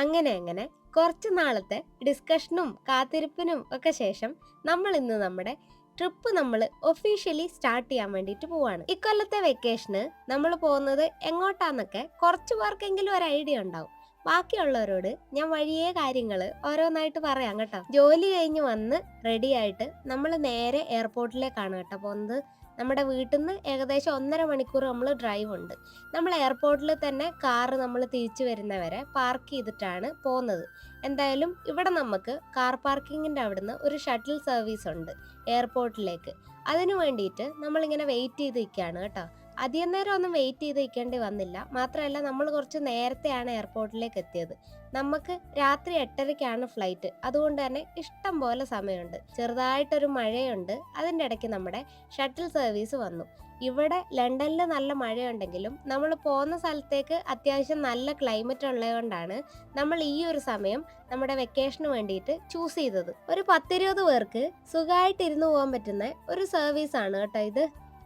അങ്ങനെ കുറച്ച് നാളത്തെ ഡിസ്കഷനും കാത്തിരിപ്പിനും ഒക്കെ ശേഷം നമ്മൾ ഇന്ന് നമ്മുടെ ട്രിപ്പ് നമ്മൾ ഒഫീഷ്യലി സ്റ്റാർട്ട് ചെയ്യാൻ വേണ്ടിയിട്ട് പോവാണ്. ഇക്കൊല്ലത്തെ വെക്കേഷന് നമ്മൾ പോകുന്നത് എങ്ങോട്ടാന്നൊക്കെ കുറച്ച് പേർക്കെങ്കിലും ഒരു ഐഡിയ ഉണ്ടാവും. ബാക്കിയുള്ളവരോട് ഞാൻ വഴിയേ കാര്യങ്ങൾ ഓരോന്നായിട്ട് പറയാം കേട്ടോ. ജോലി കഴിഞ്ഞ് വന്ന് റെഡി ആയിട്ട് നമ്മൾ നേരെ എയർപോർട്ടിലേക്കാണ് കേട്ടോ പോകുന്നത്. നമ്മുടെ വീട്ടിൽ നിന്ന് ഏകദേശം 1.5 മണിക്കൂർ നമ്മൾ ഡ്രൈവ് ഉണ്ട്. നമ്മൾ എയർപോർട്ടിൽ തന്നെ കാറ് നമ്മൾ തിരിച്ചു വരുന്നവരെ പാർക്ക് ചെയ്തിട്ടാണ് പോകുന്നത്. എന്തായാലും ഇവിടെ നമുക്ക് കാർ പാർക്കിങ്ങിൻ്റെ അവിടുന്ന് ഒരു ഷട്ടിൽ സർവീസ് ഉണ്ട് എയർപോർട്ടിലേക്ക്. അതിനു വേണ്ടിയിട്ട് നമ്മളിങ്ങനെ വെയിറ്റ് ചെയ്ത് നിൽക്കുകയാണ് കേട്ടോ. അധികം നേരം ഒന്നും വെയിറ്റ് ചെയ്ത് നിൽക്കേണ്ടി വന്നില്ല. മാത്രമല്ല നമ്മൾ കുറച്ച് നേരത്തെയാണ് എയർപോർട്ടിലേക്ക് എത്തിയത്. നമുക്ക് രാത്രി 8:30-ക്കാണ് ഫ്ലൈറ്റ്. അതുകൊണ്ട് തന്നെ ഇഷ്ടം പോലെ സമയമുണ്ട്. ചെറുതായിട്ടൊരു മഴയുണ്ട്. അതിൻ്റെ ഇടയ്ക്ക് നമ്മുടെ ഷട്ടിൽ സർവീസ് വന്നു. ഇവിടെ ലണ്ടനിൽ നല്ല മഴയുണ്ടെങ്കിലും നമ്മൾ പോകുന്ന സ്ഥലത്തേക്ക് അത്യാവശ്യം നല്ല ക്ലൈമറ്റ് ഉള്ളതുകൊണ്ടാണ് നമ്മൾ ഈ ഒരു സമയം നമ്മുടെ വെക്കേഷന് വേണ്ടിയിട്ട് ചൂസ് ചെയ്തത്. ഒരു 10-20 പേർക്ക് സുഖമായിട്ട് ഇരുന്ന് പോകാൻ പറ്റുന്ന ഒരു സർവീസാണ് കേട്ടോ ഇത്.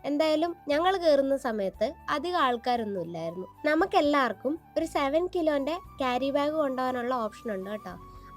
എന്തായാലും ഞങ്ങൾ കയറുന്ന സമയത്ത് അധികം ആൾക്കാരൊന്നും ഇല്ലായിരുന്നു. നമുക്കെല്ലാവർക്കും ഒരു 7 കിലോന്റെ ക്യാരി ബാഗ് കൊണ്ടുപോകാനുള്ള ഓപ്ഷൻ ഉണ്ട് കേട്ടോ.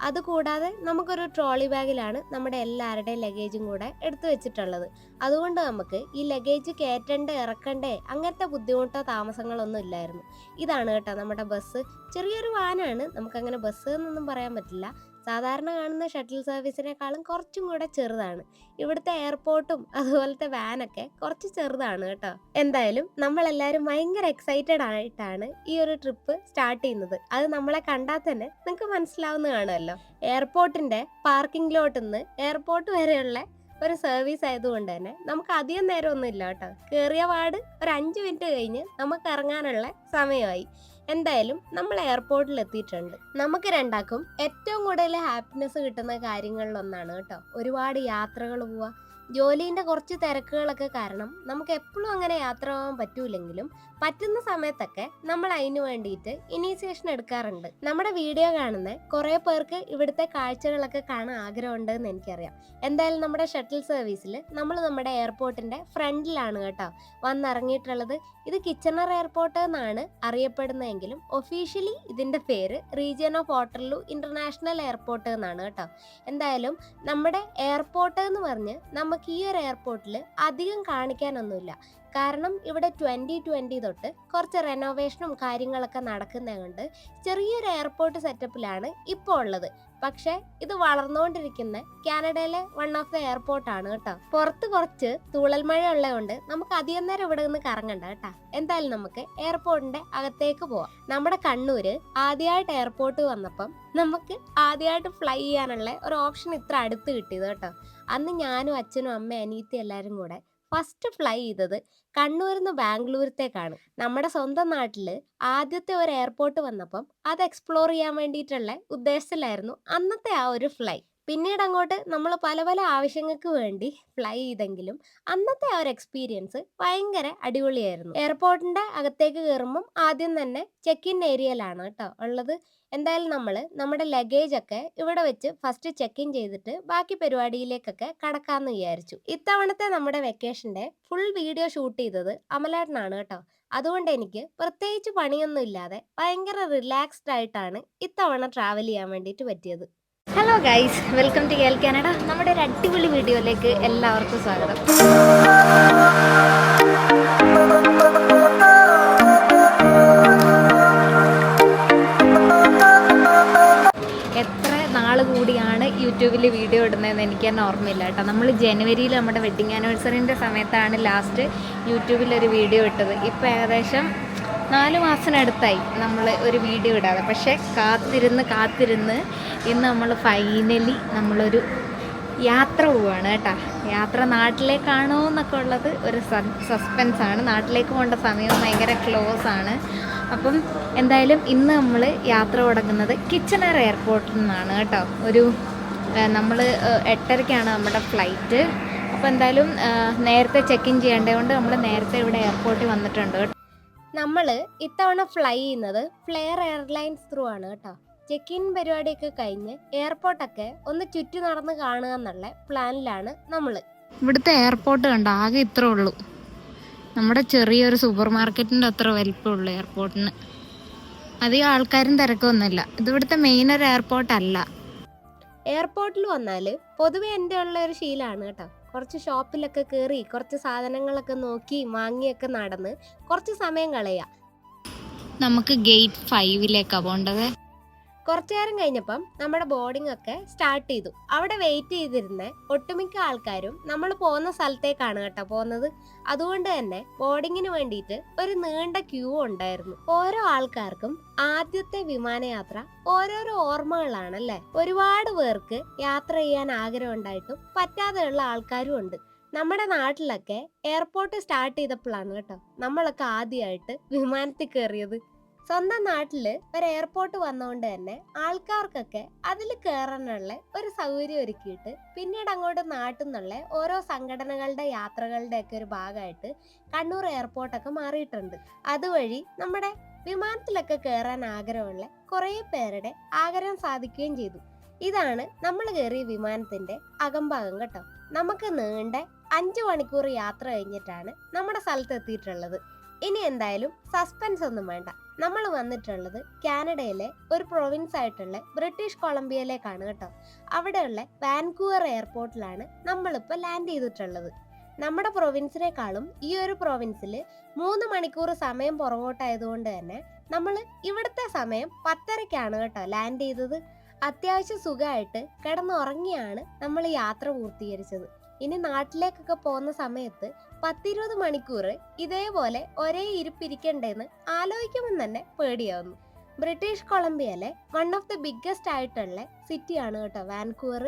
അതുകൂടാതെ നമുക്കൊരു ട്രോളി ബാഗിലാണ് നമ്മുടെ എല്ലാവരുടെയും ലഗേജും കൂടെ എടുത്തു വെച്ചിട്ടുള്ളത്. അതുകൊണ്ട് നമുക്ക് ഈ ലഗേജ് കയറ്റണ്ടേ ഇറക്കണ്ടേ അങ്ങനത്തെ ബുദ്ധിമുട്ടോ താമസങ്ങളൊന്നും ഇല്ലായിരുന്നു. ഇതാണ് കേട്ടോ നമ്മുടെ ബസ്. ചെറിയൊരു വാനാണ്, നമുക്കങ്ങനെ ബസ് എന്നൊന്നും പറയാൻ പറ്റില്ല. സാധാരണ കാണുന്ന ഷട്ടിൽ സർവീസിനേക്കാളും കുറച്ചും കൂടെ ചെറുതാണ്. ഇവിടുത്തെ എയർപോർട്ടും അതുപോലത്തെ വാനൊക്കെ കുറച്ച് ചെറുതാണ് കേട്ടോ. എന്തായാലും നമ്മളെല്ലാവരും ഭയങ്കര എക്സൈറ്റഡ് ആയിട്ടാണ് ഈ ഒരു ട്രിപ്പ് സ്റ്റാർട്ട് ചെയ്യുന്നത്. അത് നമ്മളെ കണ്ടാൽ തന്നെ നിങ്ങൾക്ക് മനസ്സിലാവുന്ന കാണുമല്ലോ. എയർപോർട്ടിന്റെ പാർക്കിംഗ് ലോട്ടിൽ നിന്ന് എയർപോർട്ട് വരെയുള്ള ഒരു സർവീസ് ആയതുകൊണ്ട് തന്നെ നമുക്ക് അധികം നേരമൊന്നും ഇല്ല കേട്ടോ. കയറിയ പാട് ഒരു 5 മിനിറ്റ് കഴിഞ്ഞ് നമുക്ക് ഇറങ്ങാനുള്ള സമയമായി. എന്തായാലും നമ്മൾ എയർപോർട്ടിൽ എത്തിയിട്ടുണ്ട്. നമുക്ക് രണ്ടാക്കും ഏറ്റവും കൂടുതൽ ഹാപ്പിനെസ് കിട്ടുന്ന കാര്യങ്ങളിലൊന്നാണ് കേട്ടോ ഒരുപാട് യാത്രകൾ പോവുക. ജോലിൻ്റെ കുറച്ച് തിരക്കുകളൊക്കെ കാരണം നമുക്ക് എപ്പോഴും അങ്ങനെ യാത്ര പോകാൻ പറ്റൂലെങ്കിലും പറ്റുന്ന സമയത്തൊക്കെ നമ്മൾ അതിന് വേണ്ടിയിട്ട് ഇനീഷ്യേഷൻ എടുക്കാറുണ്ട്. നമ്മുടെ വീഡിയോ കാണുന്ന കുറേ പേർക്ക് ഇവിടുത്തെ കാഴ്ചകളൊക്കെ കാണാൻ ആഗ്രഹമുണ്ടെന്ന് എനിക്കറിയാം. എന്തായാലും നമ്മുടെ ഷട്ടിൽ സർവീസിൽ നമ്മൾ നമ്മുടെ എയർപോർട്ടിൻ്റെ ഫ്രണ്ടിലാണ് കേട്ടോ വന്നിറങ്ങിയിട്ടുള്ളത്. ഇത് കിച്ചണർ എയർപോർട്ട് എന്നാണ് അറിയപ്പെടുന്നതെങ്കിലും ഒഫീഷ്യലി ഇതിൻ്റെ പേര് region of Waterloo international airport എന്നാണ് കേട്ടോ. എന്തായാലും നമ്മുടെ എയർപോർട്ട് എന്ന് പറഞ്ഞ് നമുക്ക് ഈ ഒരു എയർപോർട്ടിൽ അധികം കാണിക്കാനൊന്നുമില്ല. കാരണം ഇവിടെ 2020 തൊട്ട് കുറച്ച് റെനോവേഷനും കാര്യങ്ങളൊക്കെ നടക്കുന്നതുകൊണ്ട് ചെറിയൊരു എയർപോർട്ട് സെറ്റപ്പിലാണ് ഇപ്പോൾ ഉള്ളത്. പക്ഷെ ഇത് വളർന്നുകൊണ്ടിരിക്കുന്ന കാനഡയിലെ വൺ ഓഫ് ദ എയർപോർട്ടാണ് കേട്ടോ. പുറത്ത് കുറച്ച് തൂളൽ മഴ ഉള്ളതുകൊണ്ട് നമുക്ക് അധികം നേരം ഇവിടെ നിന്ന് കറങ്ങണ്ട കേട്ടോ. എന്തായാലും നമുക്ക് എയർപോർട്ടിന്റെ അകത്തേക്ക് പോവാം. നമ്മുടെ കണ്ണൂര് ആദ്യമായിട്ട് എയർപോർട്ട് വന്നപ്പം നമുക്ക് ആദ്യമായിട്ട് ഫ്ലൈ ചെയ്യാനുള്ള ഒരു ഓപ്ഷൻ ഇത്ര അടുത്ത് കിട്ടിയത് കേട്ടോ. അന്ന് ഞാനും അച്ഛനും അമ്മയും അനിയത്തി എല്ലാവരും കൂടെ ഫസ്റ്റ് ഫ്ലൈ ചെയ്തത് കണ്ണൂരിൽ നിന്ന് ബാംഗ്ലൂരത്തേക്കാണ്. നമ്മുടെ സ്വന്തം നാട്ടിൽ ആദ്യത്തെ ഒരു എയർപോർട്ട് വന്നപ്പം അത് എക്സ്പ്ലോർ ചെയ്യാൻ വേണ്ടിയിട്ടുള്ള ഉദ്ദേശത്തിലായിരുന്നു അന്നത്തെ ആ ഒരു ഫ്ലൈ. പിന്നീട് അങ്ങോട്ട് നമ്മൾ പല പല ആവശ്യങ്ങൾക്ക് വേണ്ടി ഫ്ലൈ ചെയ്തെങ്കിലും അന്നത്തെ ആ ഒരു എക്സ്പീരിയൻസ് ഭയങ്കര അടിപൊളിയായിരുന്നു. എയർപോർട്ടിന്റെ അകത്തേക്ക് കയറുമ്പം ആദ്യം തന്നെ ചെക്ക് ഇൻ ഏരിയയിലാണ് കേട്ടോ ഉള്ളത്. എന്തായാലും നമ്മൾ നമ്മുടെ ലഗേജ് ഒക്കെ ഇവിടെ വെച്ച് ഫസ്റ്റ് ചെക്ക് ഇൻ ചെയ്തിട്ട് ബാക്കി പരിപാടിയിലേക്കൊക്കെ കടക്കാമെന്ന് വിചാരിച്ചു. ഇത്തവണത്തെ നമ്മുടെ വെക്കേഷന്റെ ഫുൾ വീഡിയോ ഷൂട്ട് ചെയ്തത് അമലേട്ടനാണ് കേട്ടോ. അതുകൊണ്ട് എനിക്ക് പ്രത്യേകിച്ച് പണിയൊന്നും ഇല്ലാതെ ഭയങ്കര റിലാക്സ്ഡ് ആയിട്ടാണ് ഇത്തവണ ട്രാവൽ ചെയ്യാൻ വേണ്ടിയിട്ട് പറ്റിയത്. ഹലോ ഗൈസ്, വെൽക്കം ടു കേൾ കാനഡ. നമ്മുടെ ഒരു അടിപൊളി വീഡിയോയിലേക്ക് എല്ലാവർക്കും സ്വാഗതം. എത്ര നാൾ കൂടിയാണ് യൂട്യൂബിൽ വീഡിയോ ഇടുന്നതെന്ന് എനിക്ക് തന്നെ ഓർമ്മയില്ല കേട്ടോ. നമ്മൾ ജനുവരിയിൽ നമ്മുടെ വെഡ്ഡിങ് ആനിവേഴ്സറിൻ്റെ സമയത്താണ് ലാസ്റ്റ് യൂട്യൂബിലൊരു വീഡിയോ ഇട്ടത്. ഇപ്പോൾ ഏകദേശം 4 മാസത്തിനടുത്തായി നമ്മൾ ഒരു വീഡിയോ ഇടാതെ. പക്ഷേ കാത്തിരുന്ന് ഇന്ന് നമ്മൾ ഫൈനലി നമ്മളൊരു യാത്ര പോവുകയാണ് കേട്ടോ. യാത്ര നാട്ടിലേക്കാണോ എന്നൊക്കെ ഉള്ളത് ഒരു സസ്പെൻസാണ്. നാട്ടിലേക്ക് പോകേണ്ട സമയം ഭയങ്കര ക്ലോസ് ആണ്. അപ്പം എന്തായാലും ഇന്ന് നമ്മൾ യാത്ര തുടങ്ങുന്നത് കിച്ചണർ എയർപോർട്ടിൽ നിന്നാണ് കേട്ടോ. നമ്മൾ 8:30-ക്കാണ് നമ്മുടെ ഫ്ലൈറ്റ്. അപ്പോൾ എന്തായാലും നേരത്തെ ചെക്ക് ഇൻ ചെയ്യേണ്ടതുകൊണ്ട് നമ്മൾ നേരത്തെ ഇവിടെ എയർപോർട്ടിൽ വന്നിട്ടുണ്ട്. നമ്മൾ ഇത്തവണ ഫ്ലൈ ചെയ്യുന്നത് ഫ്ലെയർ എയർലൈൻസ് ത്രൂ ആണ് കേട്ടോ. ചെക്ക് ഇൻ പരിപാടിയൊക്കെ കഴിഞ്ഞ് എയർപോർട്ടൊക്കെ ഒന്ന് ചുറ്റി നടന്ന് കാണുക എന്നുള്ള പ്ലാനിലാണ് നമ്മൾ. ഇവിടുത്തെ എയർപോർട്ട് കണ്ട ആകെ ഇത്രേ ഉള്ളൂ. നമ്മുടെ ചെറിയൊരു സൂപ്പർ മാർക്കറ്റിൻ്റെ അത്ര വലിപ്പമുള്ളൂ എയർപോർട്ടിന്. അധികം ആൾക്കാരും തിരക്കൊന്നുമില്ല. ഇത് ഇവിടുത്തെ മെയിൻ ഒരു എയർപോർട്ട് അല്ല. എയർപോർട്ടിൽ വന്നാൽ പൊതുവെ എൻ്റെ ഉള്ള ഒരു ശീലമാണ് കേട്ടോ. കുറച്ച് ഷോപ്പിലൊക്കെ കയറി കുറച്ച് സാധനങ്ങളൊക്കെ നോക്കി വാങ്ങിയൊക്കെ നടന്ന് കുറച്ച് സമയം കളയുക. നമുക്ക് ഗേറ്റ് 5 പോകേണ്ടത്. കുറച്ചു നേരം കഴിഞ്ഞപ്പം നമ്മുടെ ബോർഡിംഗ് ഒക്കെ സ്റ്റാർട്ട് ചെയ്തു. അവിടെ വെയിറ്റ് ചെയ്തിരുന്ന ഒട്ടുമിക്ക ആൾക്കാരും നമ്മൾ പോകുന്ന സ്ഥലത്തേക്കാണ് കേട്ടോ പോകുന്നത്. അതുകൊണ്ട് തന്നെ ബോർഡിങ്ങിന് വേണ്ടിയിട്ട് ഒരു നീണ്ട ക്യൂ ഉണ്ടായിരുന്നു. ഓരോ ആൾക്കാർക്കും ആദ്യത്തെ വിമാനയാത്ര ഓരോരോ ഓർമ്മകളാണല്ലേ. ഒരുപാട് പേർക്ക് യാത്ര ചെയ്യാൻ ആഗ്രഹം ഉണ്ടായിട്ടും പറ്റാതെയുള്ള ആൾക്കാരും ഉണ്ട്. നമ്മുടെ നാട്ടിലൊക്കെ എയർപോർട്ട് സ്റ്റാർട്ട് ചെയ്തപ്പോഴാണ് കേട്ടോ നമ്മളൊക്കെ ആദ്യമായിട്ട് വിമാനത്തിൽ കയറിയത്. സ്വന്തം നാട്ടില് ഒരു എയർപോർട്ട് വന്നോണ്ട് തന്നെ ആൾക്കാർക്കൊക്കെ അതിൽ കയറാനുള്ള ഒരു സൗകര്യം ഒരുക്കിയിട്ട് പിന്നീട് അങ്ങോട്ട് നാട്ടിൽ നിന്നുള്ള ഓരോ സംഘടനകളുടെ യാത്രകളുടെ ഒക്കെ ഒരു ഭാഗമായിട്ട് കണ്ണൂർ എയർപോർട്ടൊക്കെ മാറിയിട്ടുണ്ട്. അതുവഴി നമ്മുടെ വിമാനത്തിലൊക്കെ കയറാൻ ആഗ്രഹമുള്ള കുറേ പേരുടെ ആഗ്രഹം സാധിക്കുകയും ചെയ്തു. ഇതാണ് നമ്മൾ കയറിയ വിമാനത്തിന്റെ അകംഭാഗം കേട്ടോ. നമുക്ക് നീണ്ട 5 മണിക്കൂർ യാത്ര കഴിഞ്ഞിട്ടാണ് നമ്മുടെ സ്ഥലത്ത് എത്തിയിട്ടുള്ളത്. ഇനി എന്തായാലും സസ്പെൻസ് ഒന്നും വേണ്ട. നമ്മൾ വന്നിട്ടുള്ളത് കാനഡയിലെ ഒരു പ്രൊവിൻസ് ആയിട്ടുള്ള ബ്രിട്ടീഷ് കൊളംബിയയിലേക്കാണ് കേട്ടോ. അവിടെയുള്ള വാൻകൂവർ എയർപോർട്ടിലാണ് നമ്മളിപ്പോൾ ലാൻഡ് ചെയ്തിട്ടുള്ളത്. നമ്മുടെ പ്രൊവിൻസിനേക്കാളും ഈ ഒരു പ്രൊവിൻസിൽ 3 മണിക്കൂർ സമയം പുറകോട്ടായതുകൊണ്ട് തന്നെ നമ്മൾ ഇവിടുത്തെ സമയം 10:30ക്കാണ് കേട്ടോ ലാൻഡ് ചെയ്തത്. അത്യാവശ്യം സുഖമായിട്ട് കിടന്നുറങ്ങിയാണ് നമ്മൾ യാത്ര പൂർത്തീകരിച്ചത്. ഇനി നാട്ടിലേക്കൊക്കെ പോകുന്ന സമയത്ത് 10-20 മണിക്കൂർ ഇതേപോലെ ഒരേ ഇരിപ്പിരിക്കണ്ടേന്ന് ആലോചിക്കുമ്പോൾ തന്നെ പേടിയാവുന്നു. ബ്രിട്ടീഷ് കൊളംബിയയിലെ വൺ ഓഫ് ദി ബിഗ്ഗസ്റ്റ് ആയിട്ടുള്ള സിറ്റിയാണ് കേട്ടോ വാൻകൂവർ.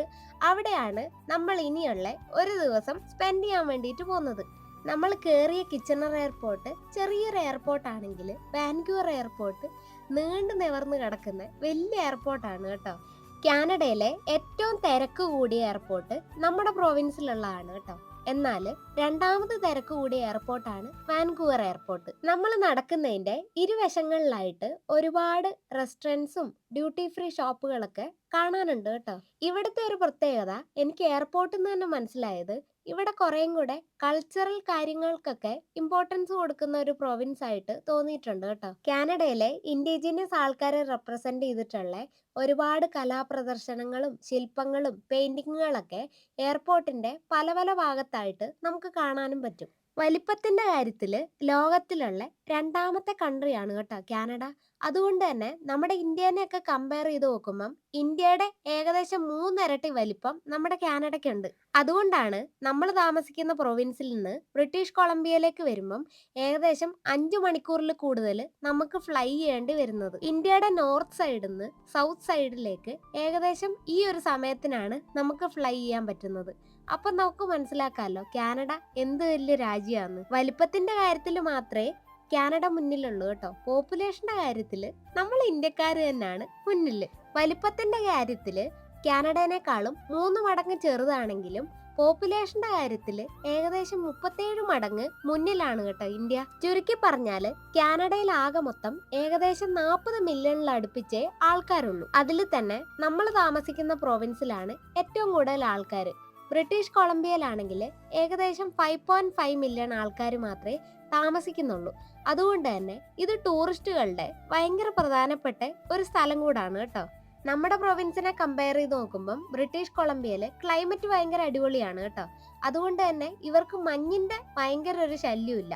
അവിടെയാണ് നമ്മൾ ഇനിയുള്ള ഒരു ദിവസം സ്പെൻഡ് ചെയ്യാൻ വേണ്ടിയിട്ട് പോകുന്നത്. നമ്മൾ കയറിയ കിച്ചണർ എയർപോർട്ട് ചെറിയൊരു എയർപോർട്ട് ആണെങ്കിൽ വാൻകൂവർ എയർപോർട്ട് നീണ്ടു നിവർന്ന് കിടക്കുന്ന വലിയ എയർപോർട്ടാണ് കേട്ടോ. കാനഡയിലെ ഏറ്റവും തിരക്ക് കൂടിയ എയർപോർട്ട് നമ്മുടെ പ്രൊവിൻസിലുള്ളതാണ് കേട്ടോ. എന്നാൽ രണ്ടാമത് തിരക്ക് കൂടിയ എയർപോർട്ടാണ് വാൻകൂവർ എയർപോർട്ട്. നമ്മൾ നടക്കുന്നതിന്റെ ഇരുവശങ്ങളിലായിട്ട് ഒരുപാട് റെസ്റ്റോറൻറ്റ്സും ഡ്യൂട്ടി ഫ്രീ ഷോപ്പുകളൊക്കെ കാണാനുണ്ട് കേട്ടോ. ഇവിടുത്തെ ഒരു പ്രത്യേകത എനിക്ക് എയർപോർട്ടിൽ നിന്ന് തന്നെ മനസ്സിലായത്, ഇവിടെ കുറേയും കൂടെ കൾച്ചറൽ കാര്യങ്ങൾക്കൊക്കെ ഇമ്പോർട്ടൻസ് കൊടുക്കുന്ന ഒരു പ്രൊവിൻസ് ആയിട്ട് തോന്നിയിട്ടുണ്ട് കേട്ടോ. കാനഡയിലെ ഇൻഡിജിനിയസ് ആൾക്കാരെ റെപ്രസെന്റ് ചെയ്തിട്ടുള്ള ഒരുപാട് കലാപ്രദർശനങ്ങളും ശില്പങ്ങളും പെയിന്റിങ്ങുകളൊക്കെ എയർപോർട്ടിന്റെ പല പല ഭാഗത്തായിട്ട് നമുക്ക് കാണാനും പറ്റും. വലിപ്പത്തിന്റെ കാര്യത്തില് ലോകത്തിലുള്ള രണ്ടാമത്തെ കൺട്രിയാണ് കേട്ടോ കാനഡ. അതുകൊണ്ട് തന്നെ നമ്മുടെ ഇന്ത്യനെയൊക്കെ കമ്പയർ ചെയ്ത് നോക്കുമ്പം ഇന്ത്യയുടെ ഏകദേശം 3 ഇരട്ടി വലിപ്പം നമ്മുടെ കാനഡയ്ക്കുണ്ട്. അതുകൊണ്ടാണ് നമ്മൾ താമസിക്കുന്ന പ്രൊവിൻസിൽ നിന്ന് ബ്രിട്ടീഷ് കൊളംബിയയിലേക്ക് വരുമ്പം ഏകദേശം 5 മണിക്കൂറിൽ കൂടുതൽ നമുക്ക് ഫ്ലൈ ചെയ്യേണ്ടി വരുന്നത്. ഇന്ത്യയുടെ നോർത്ത് സൈഡിൽ നിന്ന് സൗത്ത് സൈഡിലേക്ക് ഏകദേശം ഈ ഒരു സമയത്തിനാണ് നമുക്ക് ഫ്ലൈ ചെയ്യാൻ പറ്റുന്നത്. അപ്പൊ നമുക്ക് മനസ്സിലാക്കാമല്ലോ കാനഡ എന്ത് വലിയ രാജ്യമാണ്. വലിപ്പത്തിന്റെ കാര്യത്തിൽ മാത്രമേ കാനഡ മുന്നിലുള്ളൂ കേട്ടോ. പോപ്പുലേഷന്റെ കാര്യത്തില് നമ്മൾ ഇന്ത്യക്കാർ തന്നെയാണ് മുന്നില്. വലിപ്പത്തിന്റെ കാര്യത്തില് കാനഡേനേക്കാളും 3 മടങ്ങ് ചെറുതാണെങ്കിലും പോപ്പുലേഷന്റെ കാര്യത്തില് ഏകദേശം 37 മടങ്ങ് മുന്നിലാണ് കേട്ടോ ഇന്ത്യ. ചുരുക്കി പറഞ്ഞാല് കാനഡയിൽ ആകെ മൊത്തം ഏകദേശം 40 മില്യണിൽ അടുപ്പിച്ചേ ആൾക്കാരുള്ളൂ. അതിൽ തന്നെ നമ്മൾ താമസിക്കുന്ന പ്രൊവിൻസിലാണ് ഏറ്റവും കൂടുതൽ ആൾക്കാർ. ബ്രിട്ടീഷ് കൊളംബിയയിലാണെങ്കിൽ ഏകദേശം 5.5 മില്യൺ ആൾക്കാർ മാത്രമേ താമസിക്കുന്നുള്ളൂ. അതുകൊണ്ട് തന്നെ ഇത് ടൂറിസ്റ്റുകളുടെ ഭയങ്കര പ്രധാനപ്പെട്ട ഒരു സ്ഥലം കൂടാണ് കേട്ടോ. നമ്മുടെ പ്രൊവിൻസിനെ കമ്പയർ ചെയ്ത് നോക്കുമ്പം ബ്രിട്ടീഷ് കൊളംബിയയിലെ ക്ലൈമറ്റ് ഭയങ്കര അടിപൊളിയാണ് കേട്ടോ. അതുകൊണ്ട് തന്നെ ഇവർക്ക് മഞ്ഞിന്റെ ഭയങ്കര ഒരു ശല്യമില്ല.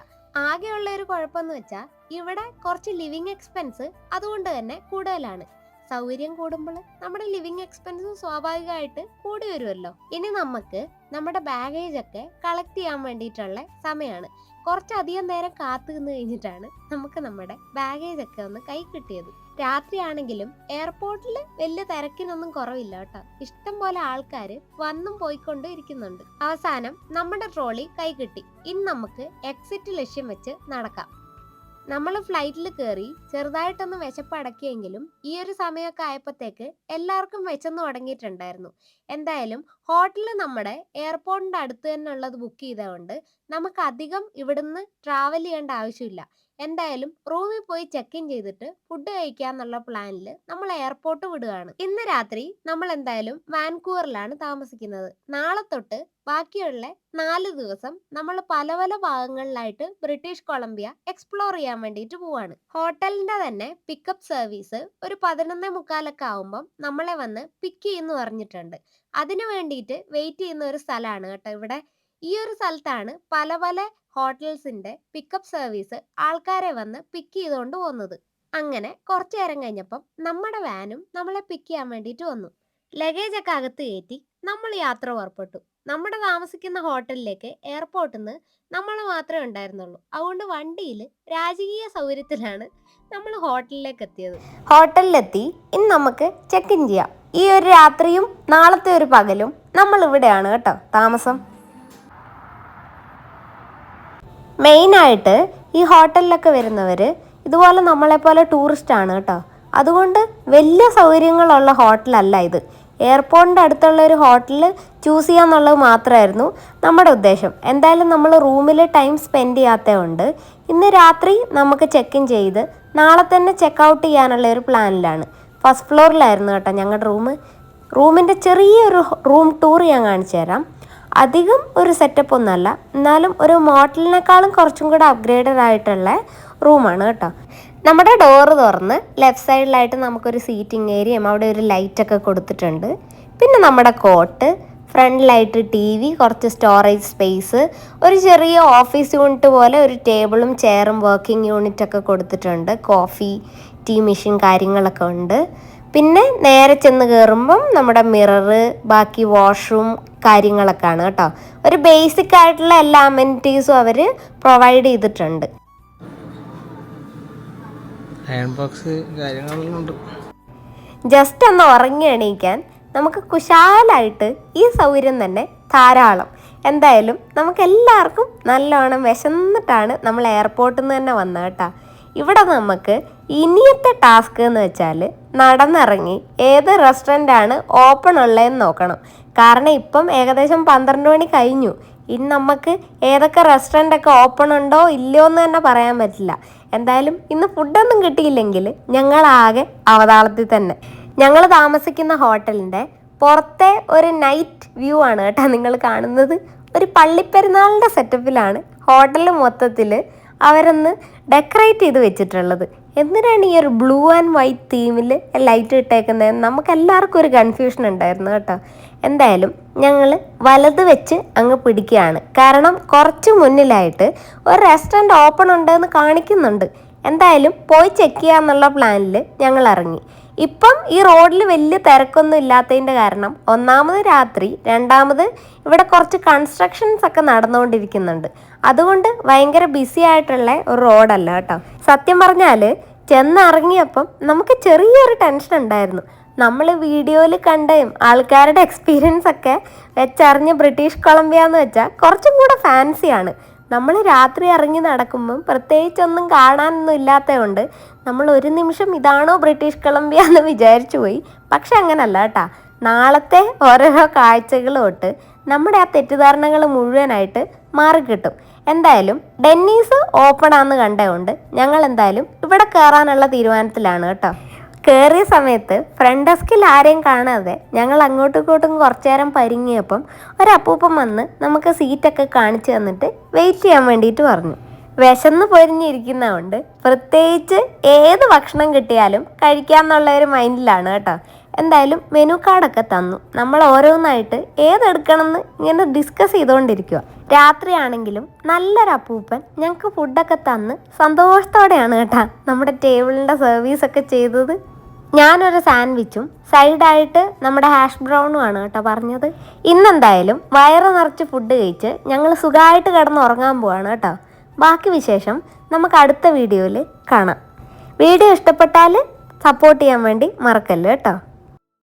ആകെയുള്ള ഒരു കുഴപ്പമെന്ന് വെച്ചാൽ ഇവിടെ കുറച്ച് ലിവിങ് എക്സ്പെൻസ് അതുകൊണ്ട് തന്നെ കൂടുതലാണ്. സൗകര്യം കൂടുമ്പോൾ നമ്മുടെ ലിവിങ് എക്സ്പെൻസും സ്വാഭാവികമായിട്ട് കൂടി വരുമല്ലോ. ഇനി നമുക്ക് നമ്മുടെ ബാഗേജ് ഒക്കെ കളക്ട് ചെയ്യാൻ വേണ്ടിയിട്ടുള്ള സമയമാണ്. കുറച്ചധികം നേരം കാത്തു നിന്ന് കഴിഞ്ഞിട്ടാണ് നമുക്ക് നമ്മുടെ ബാഗേജ് ഒക്കെ ഒന്ന് കൈ കിട്ടിയത്. രാത്രിയാണെങ്കിലും എയർപോർട്ടിൽ വലിയ തിരക്കിനൊന്നും കുറവില്ല കേട്ടോ. ഇഷ്ടം പോലെ ആൾക്കാർ വന്നും പോയിക്കൊണ്ട് ഇരിക്കുന്നുണ്ട്. അവസാനം നമ്മുടെ ട്രോളി കൈ കിട്ടി. ഇനി നമുക്ക് എക്സിറ്റ് ലക്ഷ്യം വെച്ച് നടക്കാം. നമ്മൾ ഫ്ലൈറ്റിൽ കയറി ചെറുതായിട്ടൊന്ന് വിശപ്പ് അടക്കിയെങ്കിലും ഈ ഒരു സമയമൊക്കെ ആയപ്പോഴത്തേക്ക് എല്ലാവർക്കും വിശന്നു തുടങ്ങിയിട്ടുണ്ടായിരുന്നു. എന്തായാലും ഹോട്ടൽ നമ്മുടെ എയർപോർട്ടിന്റെ അടുത്ത് തന്നെ ഉള്ളത് ബുക്ക് ചെയ്തതുകൊണ്ട് നമുക്ക് അധികം ഇവിടുന്ന് ട്രാവൽ ചെയ്യേണ്ട ആവശ്യമില്ല. എന്തായാലും റൂമിൽ പോയി ചെക്ക് ഇൻ ചെയ്തിട്ട് ഫുഡ് കഴിക്കാന്നുള്ള പ്ലാനിൽ നമ്മൾ എയർപോർട്ട് വിടുകയാണ്. ഇന്ന് രാത്രി നമ്മൾ എന്തായാലും വാൻകൂവറിലാണ് താമസിക്കുന്നത്. നാളെ തൊട്ട് ബാക്കിയുള്ള 4 ദിവസം നമ്മൾ പല പല ഭാഗങ്ങളിലായിട്ട് ബ്രിട്ടീഷ് കൊളംബിയ എക്സ്പ്ലോർ ചെയ്യാൻ വേണ്ടിയിട്ട് പോവാണ്. ഹോട്ടലിന്റെ തന്നെ പിക്കപ്പ് സർവീസ് ഒരു 11:45 ആവുമ്പം നമ്മളെ വന്ന് പിക്ക് ചെയ്യുന്നു പറഞ്ഞിട്ടുണ്ട്. അതിനു വേണ്ടിയിട്ട് വെയിറ്റ് ചെയ്യുന്ന ഒരു സ്ഥലമാണ് കേട്ടോ ഇവിടെ. ഈ ഒരു സ്ഥലത്താണ് പല പല ഹോട്ടൽസിന്റെ പിക്കപ്പ് സർവീസ് ആൾക്കാരെ വന്ന് പിക്ക് ചെയ്തുകൊണ്ട് പോകുന്നത്. അങ്ങനെ കുറച്ചു നേരം കഴിഞ്ഞപ്പം നമ്മുടെ വാനും നമ്മളെ പിക്ക് ചെയ്യാൻ വേണ്ടിയിട്ട് വന്നു. ലഗേജ് ഒക്കെ അകത്ത് കയറ്റി നമ്മൾ യാത്ര പുറപ്പെട്ടു. നമ്മുടെ താമസിക്കുന്ന ഹോട്ടലിലേക്ക് എയർപോർട്ടിൽ നിന്ന് നമ്മൾ മാത്രമേ ഉണ്ടായിരുന്നുള്ളൂ. അതുകൊണ്ട് വണ്ടിയിൽ രാജകീയ സൗകര്യത്തിലാണ് നമ്മൾ ഹോട്ടലിലേക്ക് എത്തിയത്. ഹോട്ടലിലെത്തി ഇനി നമുക്ക് ചെക്ക് ഇൻ ചെയ്യാം. ഈ ഒരു രാത്രിയും നാളത്തെ ഒരു പകലും നമ്മൾ ഇവിടെയാണ് കേട്ടോ താമസം. മെയിനായിട്ട് ഈ ഹോട്ടലിലൊക്കെ വരുന്നവർ ഇതുപോലെ നമ്മളെപ്പോലെ ടൂറിസ്റ്റ് ആണ് കേട്ടോ. അതുകൊണ്ട് വലിയ സൗകര്യങ്ങളുള്ള ഹോട്ടലല്ല ഇത്. എയർപോർട്ടിൻ്റെ അടുത്തുള്ള ഒരു ഹോട്ടൽ ചൂസ് ചെയ്യാന്നുള്ളത് മാത്രമായിരുന്നു നമ്മുടെ ഉദ്ദേശം. എന്തായാലും നമ്മൾ റൂമിൽ ടൈം സ്പെൻഡ് ചെയ്യാത്തതുകൊണ്ട് ഇന്ന് രാത്രി നമുക്ക് ചെക്ക് ഇൻ ചെയ്ത് നാളെ തന്നെ ചെക്ക് ഔട്ട് ചെയ്യാനുള്ള ഒരു പ്ലാനിലാണ്. ഫസ്റ്റ് ഫ്ലോറിലായിരുന്നു കേട്ടോ ഞങ്ങളുടെ റൂമിൻ്റെ ചെറിയൊരു റൂം ടൂർ ഞാൻ കാണിച്ചു തരാം. അധികം ഒരു സെറ്റപ്പ് ഒന്നുമല്ല, എന്നാലും ഒരു മോട്ടലിനേക്കാളും കുറച്ചും കൂടെ അപ്ഗ്രേഡഡ് ആയിട്ടുള്ള റൂമാണ് കേട്ടോ. നമ്മുടെ ഡോറ് തുറന്ന് ലെഫ്റ്റ് സൈഡിലായിട്ട് നമുക്കൊരു സീറ്റിംഗ് ഏരിയയും അവിടെ ഒരു ലൈറ്റൊക്കെ കൊടുത്തിട്ടുണ്ട്. പിന്നെ നമ്മുടെ കോട്ട്, ഫ്രണ്ടിലായിട്ട് TV, കുറച്ച് സ്റ്റോറേജ് സ്പേസ്, ഒരു ചെറിയ ഓഫീസ് യൂണിറ്റ് പോലെ ഒരു ടേബിളും ചെയറും വർക്കിംഗ് യൂണിറ്റൊക്കെ കൊടുത്തിട്ടുണ്ട്. കോഫി, ടീ മെഷീൻ കാര്യങ്ങളൊക്കെ ഉണ്ട്. പിന്നെ നേരെ ചെന്ന് കയറുമ്പം നമ്മുടെ മിററ്, ബാക്കി വാഷ്റൂം കാര്യങ്ങളൊക്കെ ആണ് കേട്ടോ. ഒരു ബേസിക് ആയിട്ടുള്ള എല്ലാ അമെനിറ്റീസും അവർ പ്രൊവൈഡ് ചെയ്തിട്ടുണ്ട്. ജസ്റ്റ് ഒന്ന് ഉറങ്ങി എണീക്കാൻ നമുക്ക് കുശാലായിട്ട് ഈ സൗകര്യം തന്നെ ധാരാളം. എന്തായാലും നമുക്ക് എല്ലാവർക്കും നല്ലോണം വിശന്നിട്ടാണ് നമ്മൾ എയർപോർട്ടിൽ നിന്ന് തന്നെ വന്നത് കേട്ടോ. ഇവിടെ നമുക്ക് ഇനിയത്തെ ടാസ്ക് എന്ന് വെച്ചാൽ നടന്നിറങ്ങി ഏത് റെസ്റ്റോറൻ്റാണ് ഓപ്പൺ ഉള്ളതെന്ന് നോക്കണം. കാരണം ഇപ്പം ഏകദേശം 12 മണി കഴിഞ്ഞു. ഇനി നമുക്ക് ഏതൊക്കെ റെസ്റ്റോറൻ്റൊക്കെ ഓപ്പൺ ഉണ്ടോ ഇല്ലയോ എന്ന് തന്നെ പറയാൻ പറ്റില്ല. എന്തായാലും ഇന്ന് ഫുഡൊന്നും കിട്ടിയില്ലെങ്കിൽ ഞങ്ങളാകെ അവതാളത്തിൽ തന്നെ. ഞങ്ങൾ താമസിക്കുന്ന ഹോട്ടലിൻ്റെ പുറത്തെ ഒരു നൈറ്റ് വ്യൂ ആണ് കേട്ടോ നിങ്ങൾ കാണുന്നത്. ഒരു പള്ളിപ്പെരുന്നാളിൻ്റെ സെറ്റപ്പിലാണ് ഹോട്ടൽ മൊത്തത്തിൽ അവരൊന്ന് ഡെക്കറേറ്റ് ചെയ്ത് വെച്ചിട്ടുള്ളത്. എന്തിനാണ് ഈ ഒരു ബ്ലൂ ആൻഡ് വൈറ്റ് തീമിൽ ലൈറ്റ് ഇട്ടേക്കുന്നത്? നമുക്കെല്ലാവർക്കും ഒരു കൺഫ്യൂഷൻ ഉണ്ടായിരുന്നു കേട്ടോ. എന്തായാലും ഞങ്ങൾ വലത് വെച്ച് അങ്ങ് പിടിക്കുകയാണ്. കാരണം കുറച്ച് മുന്നിലായിട്ട് ഒരു റെസ്റ്റോറൻറ്റ് ഓപ്പൺ ഉണ്ടെന്ന് കാണിക്കുന്നുണ്ട്. എന്തായാലും പോയി ചെക്ക് ചെയ്യാന്നുള്ള പ്ലാനിൽ ഞങ്ങൾ ഇറങ്ങി. ഇപ്പം ഈ റോഡിൽ വലിയ തിരക്കൊന്നും ഇല്ലാത്തതിൻ്റെ കാരണം ഒന്നാമത് രാത്രി, രണ്ടാമത് ഇവിടെ കുറച്ച് കൺസ്ട്രക്ഷൻസ് ഒക്കെ നടന്നുകൊണ്ടിരിക്കുന്നുണ്ട്. അതുകൊണ്ട് ഭയങ്കര ബിസി ആയിട്ടുള്ള ഒരു റോഡല്ല കേട്ടോ. സത്യം പറഞ്ഞാൽ ചെന്നിറങ്ങിയപ്പം നമുക്ക് ചെറിയൊരു ടെൻഷൻ ഉണ്ടായിരുന്നു. നമ്മൾ വീഡിയോയിൽ കണ്ടയും ആൾക്കാരുടെ എക്സ്പീരിയൻസ് ഒക്കെ വെച്ചറിഞ്ഞ് ബ്രിട്ടീഷ് കൊളംബിയ എന്ന് വെച്ചാൽ കുറച്ചും കൂടെ ഫാൻസിയാണ്. നമ്മൾ രാത്രി ഇറങ്ങി നടക്കുമ്പം പ്രത്യേകിച്ചൊന്നും കാണാനൊന്നും ഇല്ലാത്തതുകൊണ്ട് നമ്മൾ ഒരു നിമിഷം ഇതാണോ ബ്രിട്ടീഷ് കൊളംബിയ എന്ന് വിചാരിച്ചു പോയി. പക്ഷെ അങ്ങനല്ല കേട്ടോ. നാളത്തെ ഓരോരോ കാഴ്ചകൾ തൊട്ട് നമ്മുടെ ആ തെറ്റിദ്ധാരണകൾ മുഴുവനായിട്ട് മാറിക്കിട്ടും. എന്തായാലും ഡെന്നീസ് ഓപ്പൺ ആണെന്ന് കണ്ടതുകൊണ്ട് ഞങ്ങൾ എന്തായാലും ഇവിടെ കയറാനുള്ള തീരുമാനത്തിലാണ് കേട്ടോ. കയറിയ സമയത്ത് ഫ്രണ്ട് ഡെസ്കിൽ ആരെയും കാണാതെ ഞങ്ങൾ അങ്ങോട്ടും ഇങ്ങോട്ടും കുറച്ചു നേരം പരിങ്ങിയപ്പം ഒരപ്പൂപ്പൻ വന്ന് നമുക്ക് സീറ്റൊക്കെ കാണിച്ചു തന്നിട്ട് വെയിറ്റ് ചെയ്യാൻ വേണ്ടിയിട്ട് പറഞ്ഞു. വിശന്ന് പൊരിഞ്ഞിരിക്കുന്നതുകൊണ്ട് പ്രത്യേകിച്ച് ഏത് ഭക്ഷണം കിട്ടിയാലും കഴിക്കാമെന്നുള്ള ഒരു മൈൻഡിലാണ് കേട്ടോ. എന്തായാലും മെനു കാർഡൊക്കെ തന്നു. നമ്മൾ ഓരോന്നായിട്ട് ഏതെടുക്കണമെന്ന് ഇങ്ങനെ ഡിസ്കസ് ചെയ്തുകൊണ്ടിരിക്കുക. രാത്രിയാണെങ്കിലും നല്ലൊരു അപ്പൂപ്പൻ ഞങ്ങൾക്ക് ഫുഡൊക്കെ തന്ന് സന്തോഷത്തോടെയാണ് കേട്ടോ നമ്മുടെ ടേബിളിൻ്റെ സർവീസൊക്കെ ചെയ്തത്. ഞാനൊരു സാൻഡ്വിച്ചും സൈഡായിട്ട് നമ്മുടെ ഹാഷ് ബ്രൗണും ആണ് കേട്ടോ പറഞ്ഞത്. ഇന്നെന്തായാലും വയറ് നിറച്ച് ഫുഡ് കഴിച്ച് ഞങ്ങൾ സുഖമായിട്ട് കിടന്ന് ഉറങ്ങാൻ പോവാണ് കേട്ടോ. ബാക്കി വിശേഷം നമുക്ക് അടുത്ത വീഡിയോയിൽ കാണാം. വീഡിയോ ഇഷ്ടപ്പെട്ടാൽ സപ്പോർട്ട് ചെയ്യാൻ വേണ്ടി മറക്കല്ല് കേട്ടോ.